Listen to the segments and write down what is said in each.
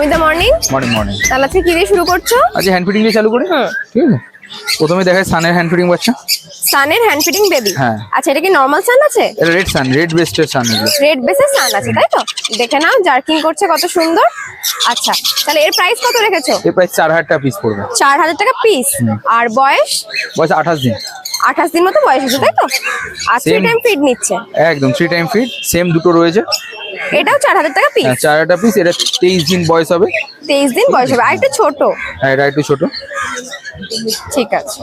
সুমিত দা morning. Morning. তাহলে আজকে কি দিয়ে শুরু করছো? আজকে হ্যান্ড ফিটিং দিয়ে চালু করি। ঠিক আছে, প্রথমে দেখায় সানের হ্যান্ড ফিটিং বাচ্চা। সানের হ্যান্ড ফিটিং বেবি। হ্যাঁ। আচ্ছা, এটা কি নরমাল সান আছে? এটা রেড সান, রেড বেস্টের সান। রেড বেসের সান আছে তাই তো? দেখে নাও জার্কিং করছে কত সুন্দর। আচ্ছা, তাহলে এর প্রাইস কত রেখেছো? এর প্রাইস 4000 টাকা পিস পড়বে। 4000 টাকা পিস। আর বয়স? বয়স 28 দিন। 28 দিন মতো বয়স আছে তাই তো? আর 3 টাইম ফিড নিচ্ছে? একদম 3 টাইম ফিড, সেম দুটো রয়েছে। এটাও 4000 টাকা পিস। হ্যাঁ, 4000 টাকা পিস। এটা 23 দিন বয়স হবে। 23 দিন বয়স হবে। আর একটু ছোট। হ্যাঁ, এটা একটু ছোট। ঠিক আছে।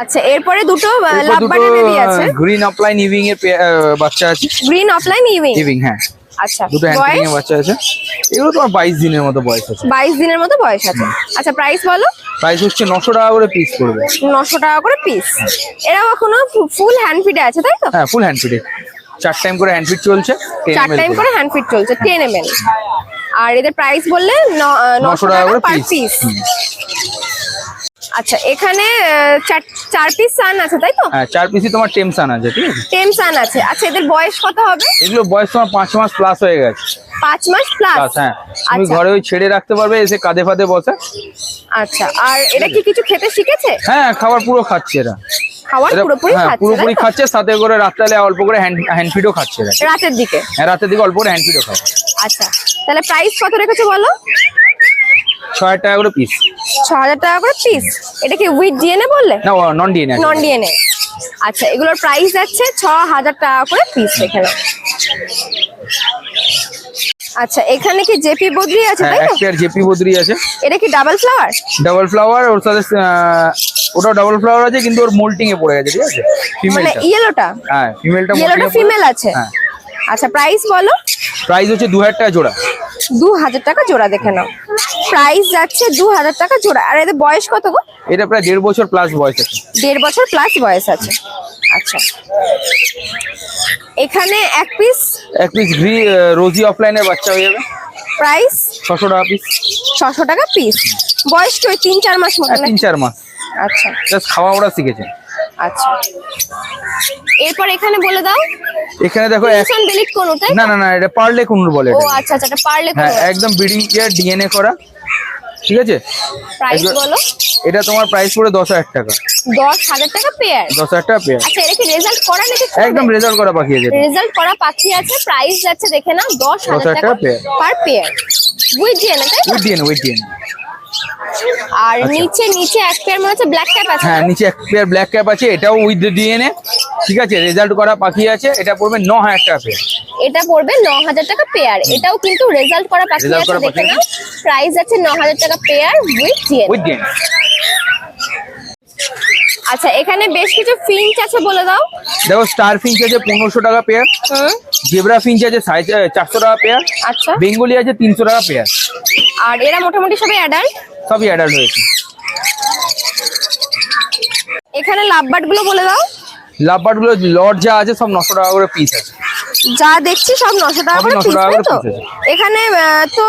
আচ্ছা, এরপরে দুটো লাভবার্ডের বেবি আছে। গ্রিন অফলাইন ইভিং এর বাচ্চা আছে। Green offline ইভিং। ইভিং, হ্যাঁ। আচ্ছা, দুটো হ্যান্ড ফিটিং এর বাচ্চা আছে। এগুলো তোমার 22 দিনের মতো বয়স আছে। 22 দিনের মতো বয়স আছে। আচ্ছা, প্রাইস বলো। প্রাইস হচ্ছে 900 টাকা করে পিস পড়বে। 900 টাকা করে পিস। এরাও এখনো ফুল হ্যান্ড ফিডে আছে তাই তো? হ্যাঁ, ফুল হ্যান্ড ফিটে। 4 টাইম করে হ্যান্ড ফিট চলছে। 4 টাইম করে হ্যান্ড ফিট চলছে 10 ml। আর এদের প্রাইস বললে 900 টাকা করে পার পিস। আচ্ছা, এখানে 4 পিস সান আছে তাই তো? হ্যাঁ, 4 পিসই তোমার টেম সান আছে। ঠিক আছে, টেম সান আছে। আচ্ছা, এদের বয়স কত হবে? এগুলো বয়স তোমার 5 মাস প্লাস হয়ে গেছে। 5 মাস প্লাস। হ্যাঁ, তুমি আচ্ছা। ঘরে ওই ছেড়ে রাখতে পারবে, এসে কাঁধে ফাঁদে বসে। আচ্ছা, আর এটা কি কিছু খেতে শিখেছে? হ্যাঁ, খাবার পুরো খাচ্ছে এরা। খাবার পুরোপুরি হ্যাঁ, খাচ্ছে পুরোপুরি তাই তো? খাচ্ছে, সাথে করে রাত্রে অল্প করে হ্যান্ড ফিডও খাচ্ছে এরা। রাতের দিকে? হ্যাঁ, রাতের দিকে অল্প করে হ্যান্ড ফিডও খায়। আচ্ছা, তাহলে প্রাইস কত রেখেছো বলো? 6000 টাকা করে পিস। 6000 টাকা করে পিস। এটা কি উইথ ডিএনএ বললে? না, নন ডিএনএ। Non DNA. আচ্ছা, এগুলোর প্রাইস যাচ্ছে 6000 টাকা করে পিস এখানে। আচ্ছা, এখানে কি জেপি বদ্রি আছে হ্যাঁ, তাই তো? এক পেয়ার জেপি বদ্রি আছে। এটা কি ডাবল ফ্লাওয়ার? ডাবল ফ্লাওয়ার, ওর সাথে ওটাও ডাবল ফ্লাওয়ার আছে, কিন্তু ওর মোল্টিং এ পড়ে গেছে। ঠিক আছে, মানে ফিমেলটা। ইয়েলোটা? হ্যাঁ, ফিমেলটা ইয়েলোটা ফিমেল আছে। হ্যাঁ। আচ্ছা, প্রাইস বলো। প্রাইস হচ্ছে 2000 টাকা জোড়া। 2000 টাকা জোড়া। দেখে নাও, প্রাইস যাচ্ছে 2000 টাকা জোড়া। আর এদের বয়স কত গো? এটা প্রায় 1.5 বছর প্লাস বয়স আছে। 1.5 বছর প্লাস বয়স আছে। আচ্ছা, এখানে এক পিস রোজি অফলাইনের বাচ্চা হয়ে যাবে। প্রাইস 600 টাকা পিস। 600 টাকা পিস। বয়স কি ওই 3-4 মাস মতো নাকি? 3-4 মাস। আচ্ছা জাস্ট খাওয়া ওরা শিখেছে। আচ্ছা, এরপর এখানে বলে দাও। এখানে দেখো মিশন বিলিট কোন তাই? না, এটা পার্লে কুনুর বলে ও এটা। আচ্ছা, এটা পারলে হ্যাঁ, কোন। একদম ব্রিডিং কেয়ার ডিএনএ করা। ঠিক আছে, প্রাইস বলো। এটা তোমার প্রাইস পড়ে 10000 টাকা। 10000 টাকা পেয়ার। 10000 টাকা পেয়ার। আচ্ছা, এটা কি রেজাল্ট করা নাকি? একদম রেজাল্ট করা বাকি আছে। রেজাল্ট করা পাখি আছে। প্রাইস যাচ্ছে দেখে নাও 10000 10,000 টাকা টাকা pair. Per pair. With DNA তাই তো? With DNA. আর নিচে এক পেয়ার মনে হচ্ছে ব্ল্যাক ক্যাপ আছে। হ্যাঁ, নিচে এক পেয়ার ব্ল্যাক ক্যাপ আছে, এটাও উইথ ডিএনএ। ঠিক আছে, রেজাল্ট করা পাখি আছে। এটা পড়বে 9000 টাকা পেয়ার। এটা পড়বে 9000 টাকা পেয়ার। এটাও কিন্তু রেজাল্ট করা পাখি রেজাল্ট আছে। করা দেখে পাখি নাও, প্রাইস আছে 9000 টাকা পেয়ার উইথ ডিএনএ। আচ্ছা, এখানে বেশ কিছু ফিঞ্চ আছে, বলে দাও। দেখো, স্টার ফিঞ্চ আছে 1500 টাকা পেয়ার। জেব্রা ফিঞ্চ আছে 450 টাকা পেয়ার। আচ্ছা, বেঙ্গলি আছে 300 টাকা পেয়ার। আর এরা মোটামুটি সবাই অ্যাডাল্ট? সবই অ্যাডাল্ট হয়েছে। এখানে লাভবার্ড গুলো বলে দাও। লাভবার্ড গুলো লট যা আছে সব 900 টাকা করে পিস আছে। যা দেখছি সব 900 টাকা করে 900 পিস টাকা তাই করে তো? piece আছে। এখানে তো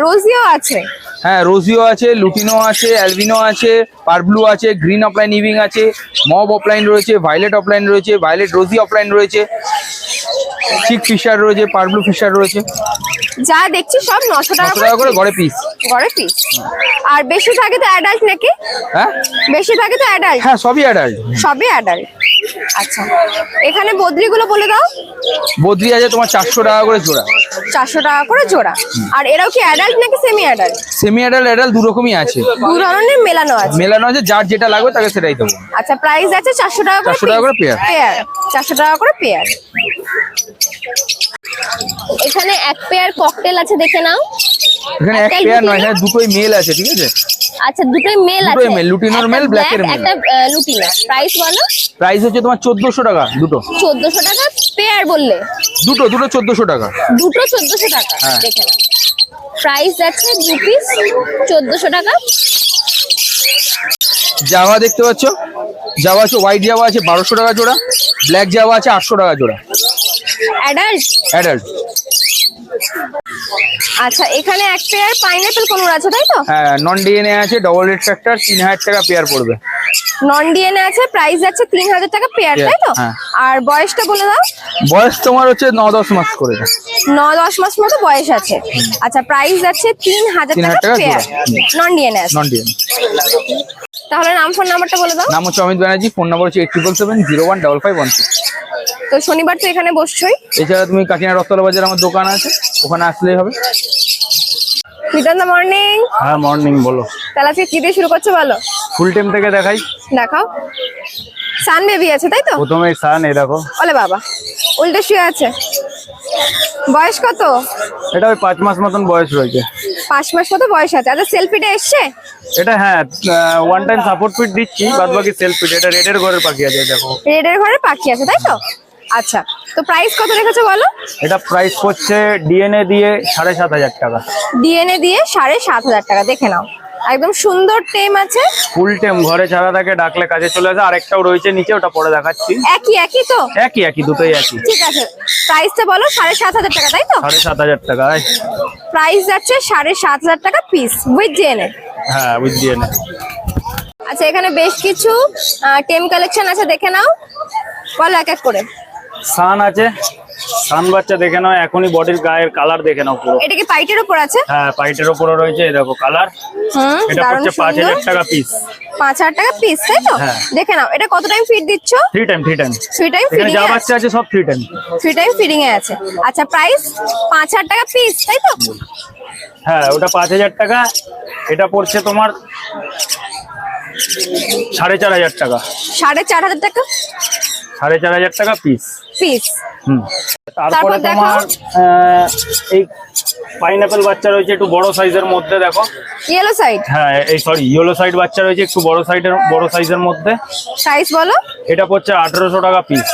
রোজিও আছে। হ্যাঁ, রোজিও আছে, লুটিনো আছে, অ্যালবিনো আছে, পারব্লু আছে, গ্রিন অফলাইন ইভিং আছে, মব অফলাইন রয়েছে, ভায়োলেট অফলাইন রয়েছে, ভায়োলেট রোজি অফলাইন রয়েছে, চিক ফিশার রয়েছে, পারব্লু ফিশার রয়েছে। যা দেখছি সব 900 টাকা 900 টাকা করে গড়ে পিস। গড়ে পিস। আর বেশিরভাগই তো অ্যাডাল্ট নাকি? হ্যাঁ, বেশিরভাগই তো অ্যাডাল্ট। হ্যাঁ, সবই অ্যাডাল্ট। সবই অ্যাডাল্ট। আচ্ছা, এখানে বদ্রিগুলো বলে দাও। বদ্রি আছে তোমার 400 টাকা করে জোড়া। 400 টাকা করে জোড়া। আর এরাও কি অ্যাডাল্ট নাকি সেমি অ্যাডাল্ট? সেমি অ্যাডাল্ট দু রকমই আছে। দু ধরনের মেলানো আছে। মেলানো আছে, যার যেটা লাগবে তাকে সেটাই দেবো। আচ্ছা, প্রাইস আছে 400 টাকা করে 400 টাকা করে পেয়ার। 400 টাকা করে পেয়ার। এখানে এক পেয়ার ককটেল আছে, দেখে নাও। এখানে এক একটাই পেয়ার নয়, লুটিনো? এখানে দুটোই মেল আছে। ঠিক আছে, আচ্ছা, দুটোই মেল আছে। দুটোই মেল, লুটিনোর মেল, ব্ল্যাকের মেল। একটা লুটিনো। প্রাইস বলো। প্রাইস হচ্ছে তোমার 1400 টাকা দুটো। 1400 টাকা পেয়ার বললে? দুটো 1400 টাকা। দুটো 1400 টাকা। হ্যাঁ। দেখে নাও, প্রাইস যাচ্ছে 2 পিস 1400 টাকা। জাভা দেখতে পাচ্ছ, জাভা আছে, হোয়াইট জাভা আছে 1200 টাকা জোড়া, ব্ল্যাক জাভা আছে 800 টাকা জোড়া। অ্যাডাল্ট? অ্যাডাল্ট। আচ্ছা, এখানে এক পেয়ার পাইনাপেল কোনোর আছে তাই তো? হ্যাঁ, নন ডিএনএ আছে, ডবল রেড ফ্যাক্টর, 3000 টাকা পেয়ার পড়বে। নন ডিএনএ আছে, প্রাইস যাচ্ছে 3000 টাকা পেয়ার তাই তো? হ্যাঁ। আর বয়সটা বলে দাও। বয়স তোমার হচ্ছে 9-10 মাস করে। 9-10 মাস মতো বয়স আছে। আচ্ছা, প্রাইস যাচ্ছে 3000 3000 টাকা টাকা পেয়ার। জোড়া। নন ডিএনএ আছে। Non DNA. তাহলে নাম ফোন নাম্বারটা বলে দাও। নাম হচ্ছে অমিত ব্যানার্জি, ফোন নাম্বার হচ্ছে 8777015516। তো শনিবার তো এখানে বসছই। এছাড়া তুমি কাকিনা রথতলা বাজার আমার দোকান আছে, ওখানে আসলেই হবে। Return the morning. হ্যাঁ মর্নিং, বলো। তাহলে আজকে কি দিয়ে শুরু করছো বলো? ফুল টাইম থেকে দেখাই। দেখাও। সান বেবি আছে তাই তো? প্রথমে সান, এই দেখো। ওলে বাবা, উল্টে শুয়ে আছে। বয়স কত? এটা ওই 5 মাস মতন বয়স রয়েছে। 5 মাস মতো বয়স আছে। আচ্ছা, সেলফিটা এসছে? এটা হ্যাঁ, ওয়ান টাইম সাপোর্ট ফিট দিচ্ছি, বাদ বাকি সেলফ ফিট। এটা রেডের ঘরের পাখি আছে, দেখো। রেডের ঘরে পাখি আছে তাই তো? আচ্ছা, তো প্রাইস কত রেখেছো বলো? এটা প্রাইস পড়ছে ডিএনএ দিয়ে 7500 টাকা। ডিএনএ দিয়ে 7500 টাকা। দেখে নাও, একদম সুন্দর টেম আছে। ফুল টাইম ঘরে ছাড়া থাকে, ডাকলে কাজে চলে আসে। আরেকটাও রয়েছে নিচে, ওটা পরে দেখাচ্ছি। একই তো? একই, দুটোই একই। ঠিক আছে, প্রাইসটা বলো। 7500 টাকা তাই তো? 7500 টাকা। প্রাইস যাচ্ছে 7500 টাকা পিস উইথ ডিএনএ। হ্যাঁ, উইথ ডিএনএ। আচ্ছা, এখানে বেশ কিছু টেম কালেকশন আছে, দেখে নাও। বলো এক এক করে। সান আছে, সান বাচ্চা দেখে নাও। এখনই বডির গায়ের কালার দেখে নাও পুরো। এটা কি পাইটের উপর আছে? হ্যাঁ, পাইটের উপরে রয়েছে, এই দেখো কালার। এটা দারুণ পড়ছে সুন্দর। 5000 টাকা পিস। 5000 টাকা পিস তাই তো? হ্যাঁ। দেখে নাও, এটা কত টাইম ফিড দিচ্ছ? 3 টাইম। 3 টাইম এখানে ফিডিং যা এ বাচ্চা আছে সব 3 টাইম। 3 টাইম ফিডিং এ আছে। আচ্ছা, প্রাইস 5000 টাকা পিস তাই তো? হ্যাঁ, ওটা 5000 টাকা। এটা পড়ছে তোমার 4500 টাকা। 4500 টাকা 4500 টাকা পিস। পিস। তারপরে তারপর দেখো। তোমার এই পাইনাপেল বাচ্চা রয়েছে একটু বড় সাইজের মধ্যে, দেখো। Yellow side. হ্যাঁ, এই সরি, ইয়েলো সাইড বাচ্চা রয়েছে একটু বড় সাইজের মধ্যে। প্রাইস বলো। এটা পড়ছে 1800 টাকা পিস।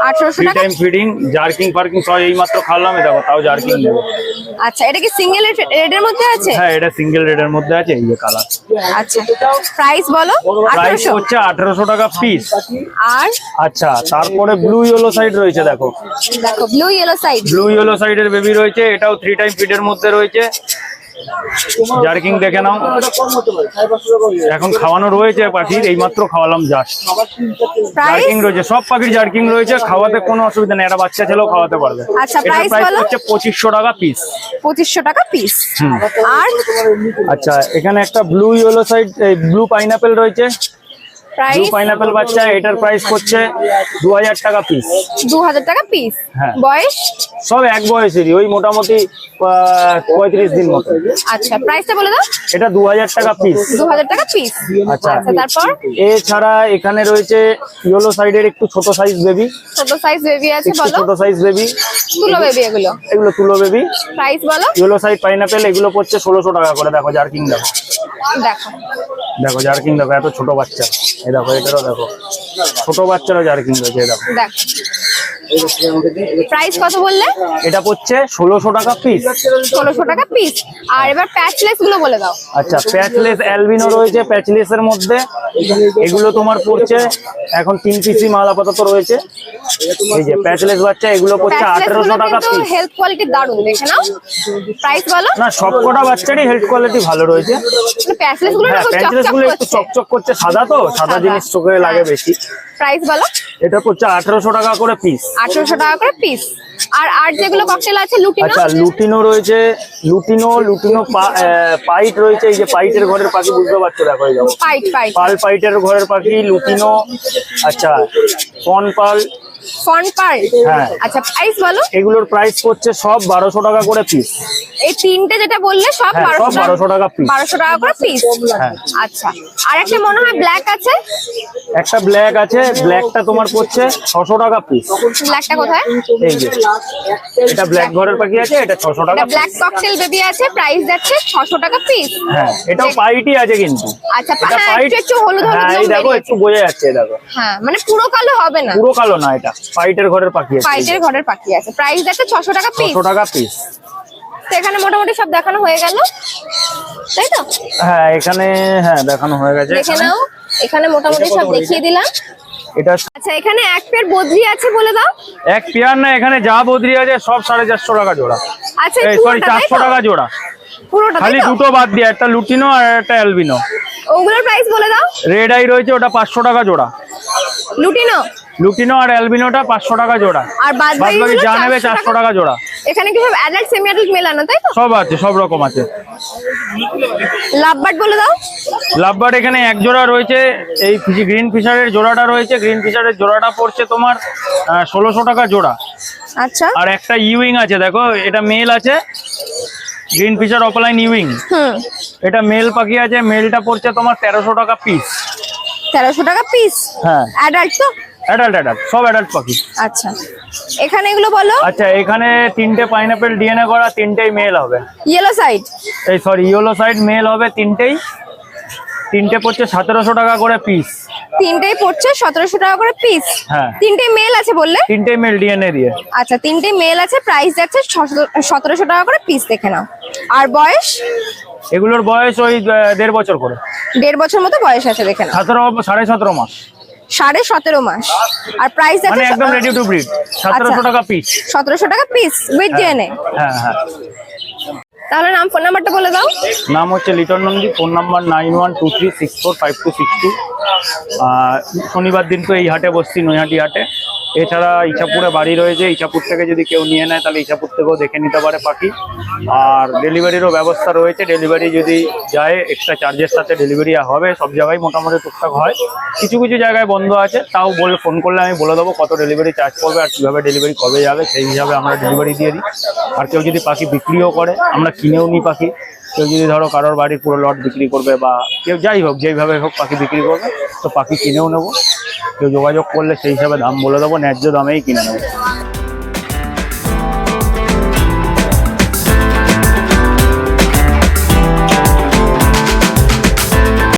1800 3 টাকা। টাইম ফিডিং, জার্কিং ফার্কিং সব এই মাত্র খাওয়ালাম, দেখো তাও জার্কিং দেবে। আচ্ছা, এটা কি সিঙ্গেল রেডের মধ্যে আছে? হ্যাঁ, এটা সিঙ্গেল রেডের মধ্যে আছে, এই যে কালার। আচ্ছা, প্রাইস বলো। প্রাইস 1800। হচ্ছে 1800 টাকা পিস। আর আচ্ছা, তারপরে ব্লু ইয়েলো সাইড রয়েছে, দেখো। দেখো, blue yellow side. Blue yellow সাইডের বেবি রয়েছে, এটাও 3 টাইম ফিডের মধ্যে রয়েছে। জার্কিং দেখে নাও। এখন খাওয়ানো রয়েছে পাখির, এইমাত্র খাওয়ালাম জাস্ট। প্রাইস জার্কিং রয়েছে, সব পাখির জার্কিং রয়েছে, খাওয়াতে কোনো অসুবিধা নেই। একটা বাচ্চা ছেলেও খাওয়াতে পারবে। আচ্ছা, এটার প্রাইস প্রাইস বলো। হচ্ছে 2500 টাকা পিস। 2500 টাকা পিস। আর আচ্ছা, এখানে একটা blue yellow side, blue pineapple রয়েছে। ব্লু প্রাইস পাইনাপেল বাচ্চা, এটার প্রাইস হচ্ছে 2000 টাকা পিস। 2000 টাকা পিস। হ্যাঁ। বয়স? সব এক বয়সেরই, ওই মোটামুটি 35 দিন মতো। আচ্ছা, প্রাইসটা বলে দাও। এটা 2000 টাকা পিস। 2000 টাকা পিস। আচ্ছা, আচ্ছা, তারপর এছাড়া এখানে রয়েছে ইয়েলো সাইডের একটু ছোট সাইজ বেবি। ছোট সাইজ বেবি আছে, একটু বলো। ছোট সাইজ বেবি, তুলো বেবি এগুলো। এগুলো তুলো বেবি। প্রাইস বলো। ইয়েলো সাইড পাইনাপেল, এগুলো পড়ছে 1600 টাকা করে। দেখো জার্কিং, দেখো দেখো, দেখো জার্কিং, দেখো এত ছোট বাচ্চা। এই দেখো, এটারও দেখো ছোট বাচ্চারও জার্কিং রয়েছে, দেখো। দেখো। প্রাইস কত বললে? এটা পড়ছে 1600 টাকা পিস। 1600 টাকা পিস। আর এবার প্যাচলেস গুলো বলে দাও। আচ্ছা, প্যাচলেস অ্যালবিনো রয়েছে প্যাচলেস এর মধ্যে। এগুলো তোমার পড়ছে এখন 3 পিসই মাল আপাতত রয়েছে। এই যে প্যাচলেস বাচ্চা, এগুলো পড়ছে 1800 টাকা পিস। হেলথ কোয়ালিটি দারুণ, দেখে নাও। প্রাইস বলো। না, সবকটা বাচ্চারই হেলথ কোয়ালিটি ভালো রয়েছে। প্যাচলেস গুলো হ্যাঁ, প্যাচলেস গুলো একটু চকচক করছে, সাদা তো, সাদা জিনিস চোখে লাগে বেশি। প্রাইস বলো। এটা পড়ছে 1800 টাকা করে পিস। 1800 টাকা করে পিস। আর যেগুলো ককটেল আছে, লুটিনো। আচ্ছা, লুটিনো রয়েছে, লুটিনো পাইট রয়েছে। এই যে পাইটের ঘরের পাখি, বুঝতে পারছো, দেখো এই দেখো পাইট পাল পাইটের ঘরের পাখি, লুটিনো। আচ্ছা, ফন পাল। Von pearl. হ্যাঁ। আচ্ছা, প্রাইস বলো। এগুলোর প্রাইস পড়ছে সব 1200 টাকা করে পিস। এই তিনটে যেটা বললে সব হ্যাঁ, সব 1200 টাকা পিস। 1200 টাকা করে পিস। হ্যাঁ। আচ্ছা, আর একটা মনে হয় ব্ল্যাক আছে। একটা ব্ল্যাক আছে, ব্ল্যাকটা তোমার পড়ছে 600 টাকা পিস। ব্ল্যাকটা কোথায়? এই যে এটা ব্ল্যাক ঘরের পাখি আছে, এটা 600 টাকা এটা পিস। ব্ল্যাক ককটেল বেবি আছে, প্রাইস যাচ্ছে 600 টাকা পিস। হ্যাঁ, এটাও পাইটই আছে কিন্তু। আচ্ছা, এটা হ্যাঁ, পাইট। একটু হলুদ হলুদ হ্যাঁ, রং এই দেখো বেরিয়েছে। একটু বোঝা যাচ্ছে, এই দেখো। হ্যাঁ, মানে পুরো কালো হবে না। পুরো কালো না, এটা পাইটের ঘরের পাখি আছে। পাইটের ঘরের পাখি আছে, প্রাইস যাচ্ছে 600 টাকা পিস। 600 টাকা পিস। তো এখানে মোটামুটি সব দেখানো হয়ে গেল, তাই তো? হ্যাঁ, এখানে হ্যাঁ দেখানো হয়ে গেছে। দেখে নাও, এখানে মোটামুটি সব দেখিয়ে দিলাম। এটা আচ্ছা এখানে এক পেয়ার বদ্রি আছে বলে দাও। এক পেয়ার না, এখানে যা বদ্রি আছে সব 450 টাকা জোড়া। আচ্ছা এই সরি 400 টাকা জোড়া, পুরোটা তাই খালি তো? দুটো বাদ দিয়ে, একটা লুটিনো আর একটা অ্যালবিনো। ওগুলোর প্রাইস বলে দাও। রেড আই রয়েছে ওটা 500 টাকা জোড়া, লুটিনো লুটিনো আর অ্যালবিনোটা 500 টাকা জোড়া, আর বাদ বাদ বাকি যা নেবে 400 টাকা জোড়া। এখানে কি সব অ্যাডাল্ট সেমি অ্যাডাল্ট মেলানো তাই তো? সব আছে, সব রকম আছে। লাভবার্ড বলে দাও। লাভবার্ড এখানে এক জোড়া রয়েছে, এই গ্রিন ফিশারের জোড়াটা রয়েছে, গ্রিন ফিশারের জোড়াটা পড়ছে তোমার 1600 টাকা জোড়া। আচ্ছা আর একটা ইউইং আছে, দেখো এটা মেল আছে, গ্রিন ফিশার অফলাইন ইউইং, এটা মেল পাখি আছে, মেলটা পড়ছে তোমার 1300 টাকা পিস। 1300 টাকা পিস? হ্যাঁ অ্যাডাল্ট তো? অ্যাডাল্ট, সব অ্যাডাল্ট পাখি। আচ্ছা এখানে এগুলো বলো। আচ্ছা এখানে 3টে পাইনাপেল ডিএনএ করা, 3টেই মেল হবে। ইয়েলো সাইড, এই সরি ইয়েলো সাইড মেল হবে 3টেই, 3টে পড়ছে 1700 টাকা করে পিস। তিনটেই পড়ছে 1700 টাকা করে পিস। হ্যাঁ তিনটে মেল আছে বললে? 3টেই মেল ডিএনএ দিয়ে। আচ্ছা তিনটে মেল আছে, প্রাইস যাচ্ছে 1700 টাকা করে পিস, দেখে নাও। আর বয়স? এগুলোর বয়স ওই 1.5 বছর করে, 1.5 বছর মতো বয়স আছে, দেখে নাও। 17.5 মাস, 17.5 মাস। আর প্রাইস মানে যাচ্ছে একদম রেডি টু ব্রিড, 1700 টাকা পিস। 1700 টাকা পিস উইথ ডিএনএ। হ্যাঁ হ্যাঁ। তাহলে নাম ফোন নাম্বারটা বলে দাও। নাম হচ্ছে লিটন নন্দী, ফোন নাম্বার 9123645262। শনিবার দিন তো এই হাটে বসছি, নৈহাটি হাটে। এছাড়া ইছাপুরে বাড়ি রয়েছে, ইছাপুর থেকে যদি কেউ নিয়ে নেয় তাহলে ইছাপুর থেকেও দেখে নিতে পারে পাখি। আর ডেলিভারিরও ব্যবস্থা রয়েছে, ডেলিভারি যদি যায় এক্সট্রা চার্জের সাথে ডেলিভারি হবে। সব জায়গায় মোটামুটি টুকটাক হয়, কিছু কিছু জায়গায় বন্ধ আছে, তাও ফোন করলে আমি বলে দেবো কত ডেলিভারি চার্জ করবে আর কীভাবে ডেলিভারি কবে যাবে, সেই হিসাবে আমরা ডেলিভারি দিয়ে দিই। আর কেউ যদি পাখি বিক্রিও করে, আমরা কিনেও নিই পাখি। কেউ যদি ধরো কারোর বাড়ির পুরো লট বিক্রি করবে বা কেউ যাই হোক যেইভাবে হোক পাখি বিক্রি করবে, তো পাখি কিনেও নেবো। কেউ যোগাযোগ করলে সেই হিসাবে দাম বলে দেবো, ন্যায্য দামেই কিনে নেবো।